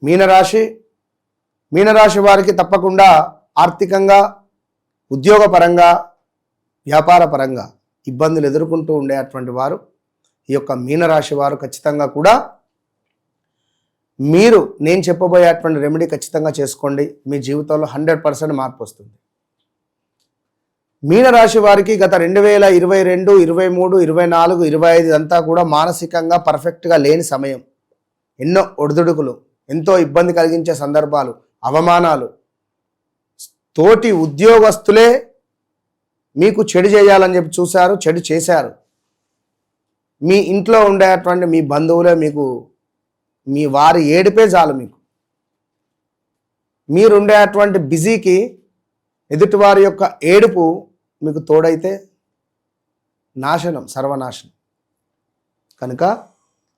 మీనరాశి మీనరాశి వారికి తప్పకుండా ఆర్థికంగా, ఉద్యోగపరంగా, వ్యాపార పరంగా ఇబ్బందులు ఎదుర్కొంటూ ఉండేటువంటి వారు ఈ యొక్క మీనరాశి వారు ఖచ్చితంగా కూడా మీరు నేను చెప్పబోయేటువంటి రెమెడీ ఖచ్చితంగా చేసుకోండి. మీ జీవితంలో 100% మార్పు వస్తుంది. మీనరాశి వారికి గత 2022, 23, 24, 25 అంతా కూడా మానసికంగా పర్ఫెక్ట్గా లేని సమయం. ఎన్నో ఒడిదుడుకులు, ఎంతో ఇబ్బంది కలిగించే సందర్భాలు, అవమానాలు, తోటి ఉద్యోగస్తులే మీకు చెడు చేయాలని చెప్పి చూశారు, చెడు చేశారు. మీ ఇంట్లో ఉండేటువంటి మీ బంధువులే మీకు, మీ వారి ఏడిపే చాలు మీకు. మీరుండేటువంటి బిజీకి ఎదుటివారి యొక్క ఏడుపు మీకు తోడైతే నాశనం, సర్వనాశనం. కనుక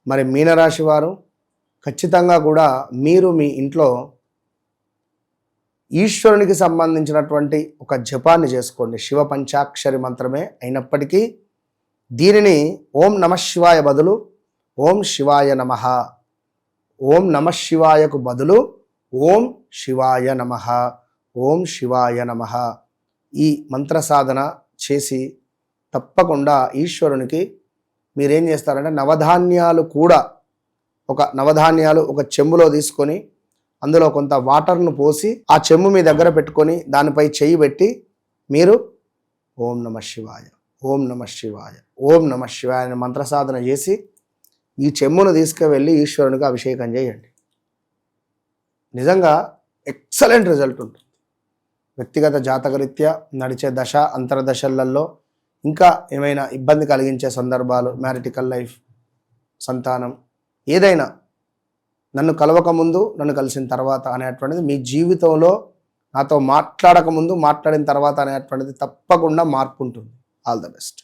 మరి మీనరాశి వారు ఖచ్చితంగా కూడా మీరు మీ ఇంట్లో ఈశ్వరునికి సంబంధించినటువంటి ఒక జపాన్ని చేసుకోండి. శివ పంచాక్షరి మంత్రమే అయినప్పటికీ దీనిని ఓం నమః శివాయ బదులు ఓం శివాయ నమః, ఓం నమః శివాయకు బదులు ఓం శివాయ నమః, ఓం శివాయ నమః ఈ మంత్ర సాధన చేసి తప్పకుండా ఈశ్వరునికి మీరేం చేస్తారంటే నవధాన్యాలు కూడా, నవధాన్యాలు ఒక చెంబులో తీసుకొని అందులో కొంత వాటర్ను పోసి ఆ చెంబు మీ దగ్గర పెట్టుకొని దానిపై చెయ్యి పెట్టి మీరు ఓం నమః శివాయ, ఓం నమః శివాయ, ఓం నమః శివాయ అనే మంత్ర సాధన చేసి ఈ చెంబును తీసుకువెళ్ళి ఈశ్వరునికి అభిషేకం చేయండి. నిజంగా ఎక్సలెంట్ రిజల్ట్ ఉంటుంది. వ్యక్తిగత జాతకరీత్యా నడిచే దశ అంతర్దశలలో ఇంకా ఏమైనా ఇబ్బంది కలిగించే సందర్భాలు, మ్యారిటికల్ లైఫ్, సంతానం, ఏదైనా నన్ను కలవకముందు, నన్ను కలిసిన తర్వాత అనేటువంటిది మీ జీవితంలో నాతో మాట్లాడకముందు, మాట్లాడిన తర్వాత అనేటువంటిది తప్పకుండా మార్పు ఉంటుంది. All the best.